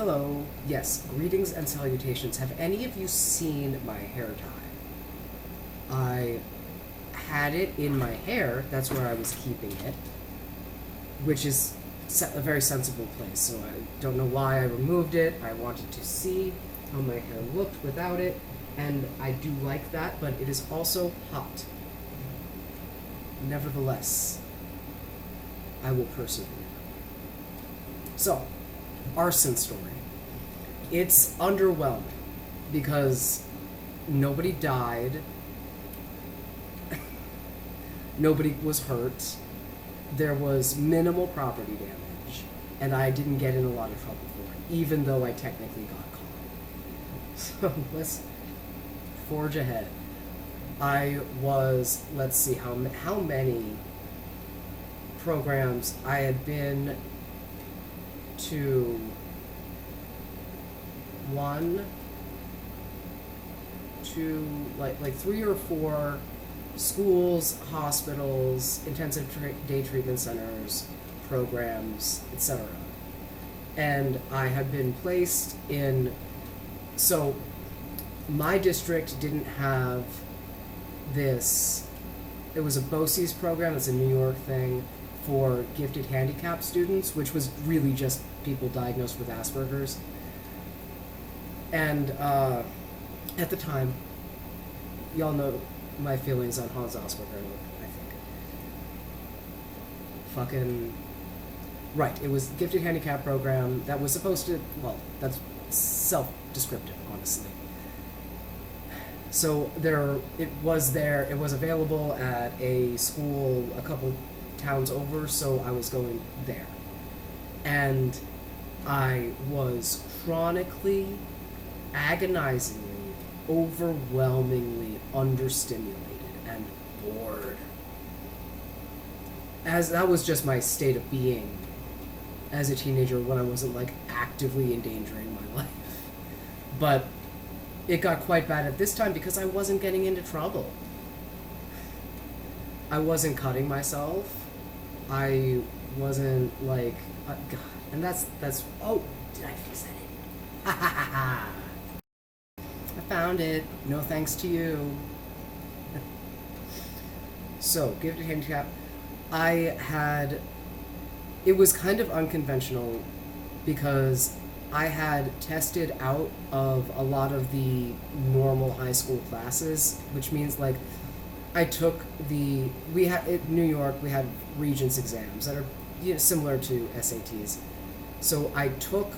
Hello. Yes, greetings and salutations. Have any of you seen my hair tie? I had it in my hair. That's where I was keeping it, which is a very sensible place. So I don't know why I removed it. I wanted to see how my hair looked without it, and I do like that, but it is also hot. Nevertheless, I will persevere. So, arson story. It's underwhelming because nobody died, nobody was hurt, there was minimal property damage, and I didn't get in a lot of trouble for it, even though I technically got caught. So let's forge ahead. Let's see, how many programs I had been to. One, two, like 3 or 4 schools, hospitals, intensive day treatment centers, programs, etc. And I have been placed in. So, my district didn't have this. It was a BOCES program. It's a New York thing for gifted handicapped students, which was really just people diagnosed with Asperger's. And at the time, y'all know my feelings on Hans Asperger, I think. Fucking right. It was a gifted handicap program that was supposed to. Well, that's self-descriptive, honestly. So it was available at a school a couple towns over. So I was going there, and I was chronically, agonizingly, overwhelmingly understimulated and bored. As that was just my state of being as a teenager when I wasn't like actively endangering my life. But it got quite bad at this time because I wasn't getting into trouble. I wasn't cutting myself. I wasn't like God, and that's oh, did I fix that? Ha ha ha ha. I found it. No thanks to you. So, gifted handicap. It was kind of unconventional because I had tested out of a lot of the normal high school classes, which means like I took in New York, we had Regents exams that are similar to SATs. So I took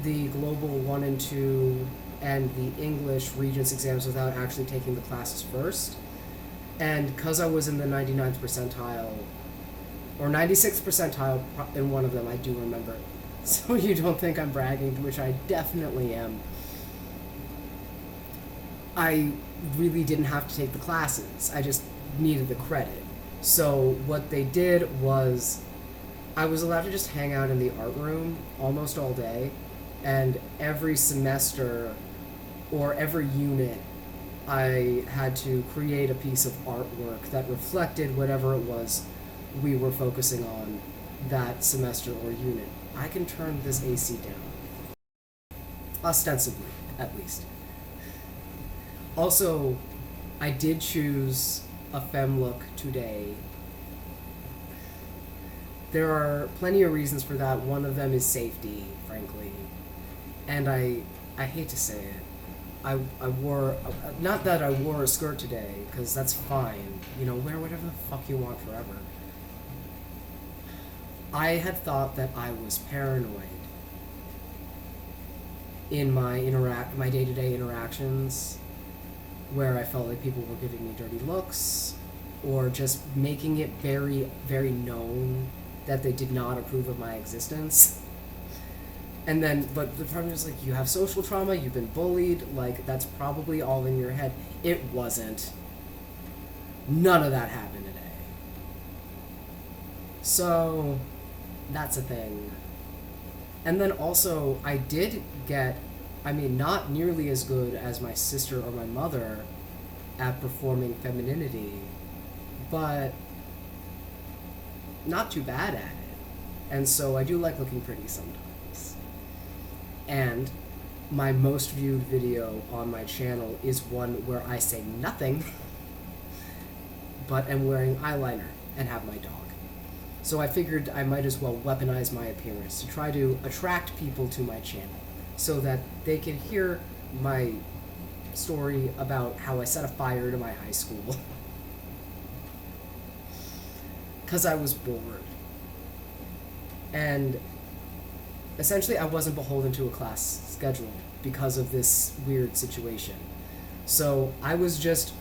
the Global 1 and 2 and the English Regents exams without actually taking the classes first. And because I was in the 99th percentile, or 96th percentile in one of them, I do remember. So you don't think I'm bragging, which I definitely am. I really didn't have to take the classes. I just needed the credit. So what they did was I was allowed to just hang out in the art room almost all day, and every semester or every unit I had to create a piece of artwork that reflected whatever it was we were focusing on that semester or unit. I can turn this AC down. Ostensibly, at least. Also, I did choose a femme look today. There are plenty of reasons for that. One of them is safety, frankly. And I hate to say it, I wore, not that I wore a skirt today, because that's fine. Wear whatever the fuck you want forever. I had thought that I was paranoid in my day-to-day interactions, where I felt like people were giving me dirty looks, or just making it very, very known that they did not approve of my existence. And then, but the problem is like, you have social trauma, you've been bullied, like, that's probably all in your head. It wasn't. None of that happened today. So, that's a thing. And then also, I did get, not nearly as good as my sister or my mother at performing femininity, but not too bad at it. And so I do like looking pretty sometimes. And my most viewed video on my channel is one where I say nothing but am wearing eyeliner and have my dog. So I figured I might as well weaponize my appearance to try to attract people to my channel so that they can hear my story about how I set a fire to my high school. Because I was bored. And essentially I wasn't beholden to a class schedule because of this weird situation. So I was just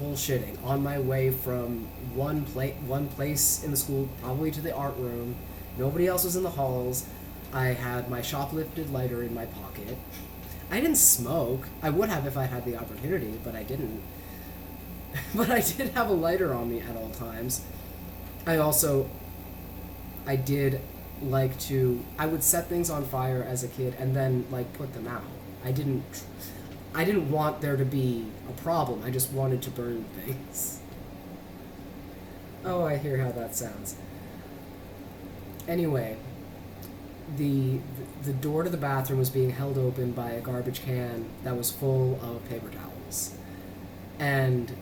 bullshitting on my way from one place in the school, probably to the art room. Nobody else was in the halls. I had my shoplifted lighter in my pocket. I didn't smoke. I would have if I had the opportunity, but I didn't. But I did have a lighter on me at all times. I did like to, I would set things on fire as a kid and then like put them out. I didn't want there to be a problem. I just wanted to burn things. Oh, I hear how that sounds. Anyway, the door to the bathroom was being held open by a garbage can that was full of paper towels. And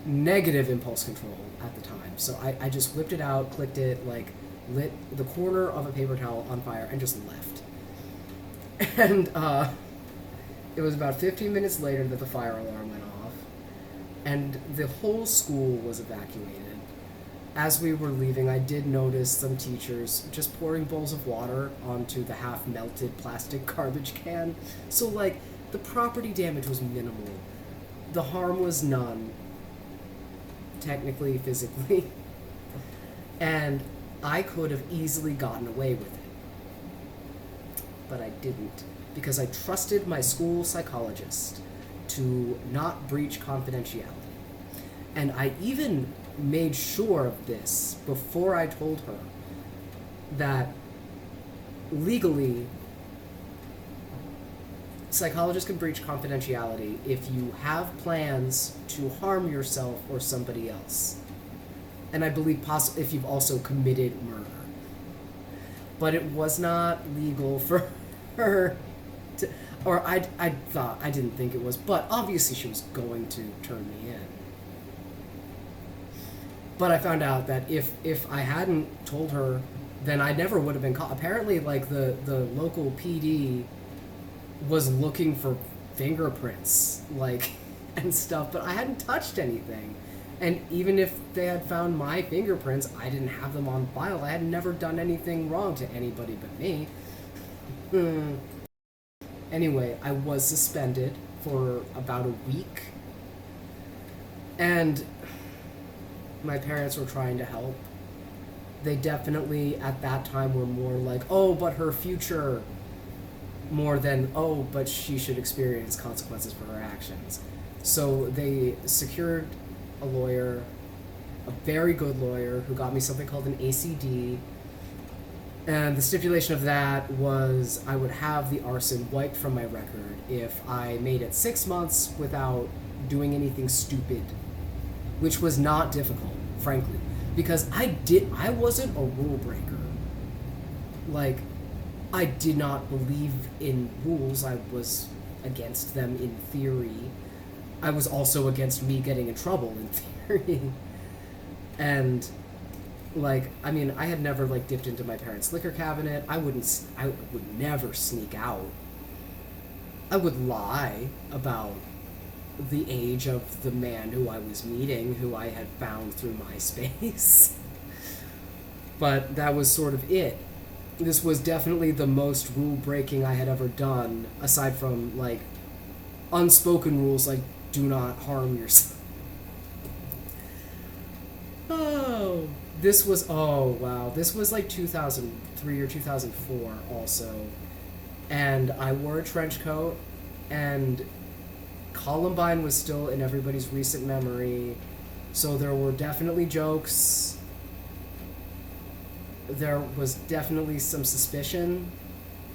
negative impulse control at the time. So I just whipped it out, clicked it, like lit the corner of a paper towel on fire and just left. And it was about 15 minutes later that the fire alarm went off and the whole school was evacuated. As we were leaving, I did notice some teachers just pouring bowls of water onto the half-melted plastic garbage can. So, like, the property damage was minimal. The harm was none. Technically, physically. And I could have easily gotten away with it. But I didn't. Because I trusted my school psychologist to not breach confidentiality. And I even made sure of this before I told her that legally psychologists can breach confidentiality if you have plans to harm yourself or somebody else. And I believe if you've also committed murder. But it was not legal for her to, or I didn't think it was, but obviously she was going to turn me in. But I found out that if I hadn't told her, then I never would have been caught. Apparently, like, the local PD was looking for fingerprints, like, and stuff, but I hadn't touched anything. And even if they had found my fingerprints, I didn't have them on file. I had never done anything wrong to anybody but me. Anyway, I was suspended for about a week. And my parents were trying to help. They definitely, at that time, were more like, oh, but her future, more than, oh, but she should experience consequences for her actions. So they secured a lawyer, a very good lawyer, who got me something called an ACD. And the stipulation of that was I would have the arson wiped from my record if I made it 6 months without doing anything stupid. Which was not difficult, frankly, because I wasn't a rule breaker. Like, I did not believe in rules. I was against them in theory. I was also against me getting in trouble in theory. And, like, I mean, I had never, like, dipped into my parents' liquor cabinet. I would never sneak out. I would lie about the age of the man who I was meeting, who I had found through MySpace. But that was sort of it. This was definitely the most rule-breaking I had ever done, aside from, like, unspoken rules like, do not harm yourself. This was like 2003 or 2004 also. And I wore a trench coat, and Columbine was still in everybody's recent memory, so there were definitely jokes. There was definitely some suspicion,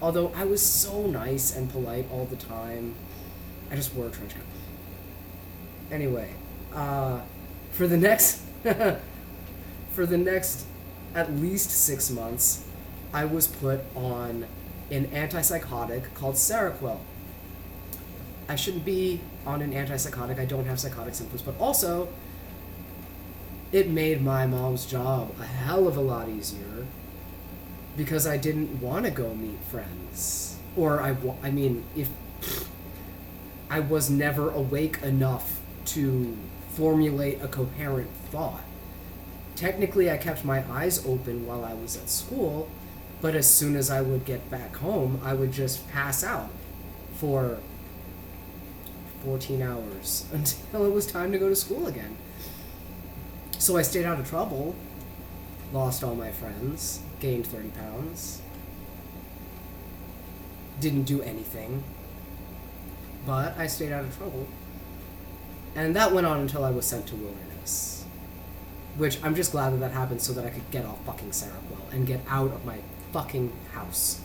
although I was so nice and polite all the time. I just wore a trench coat. Anyway, for the next at least 6 months, I was put on an antipsychotic called Seroquel. I shouldn't be on an antipsychotic. I don't have psychotic symptoms, but also it made my mom's job a hell of a lot easier because I didn't want to go meet friends. Or I mean, if I was never awake enough to formulate a coherent thought. Technically, I kept my eyes open while I was at school, but as soon as I would get back home, I would just pass out for 14 hours until it was time to go to school again. So I stayed out of trouble, lost all my friends, gained 30 pounds, didn't do anything, but I stayed out of trouble. And that went on until I was sent to Wilderness, which I'm just glad that happened so that I could get off fucking Seroquel and get out of my fucking house.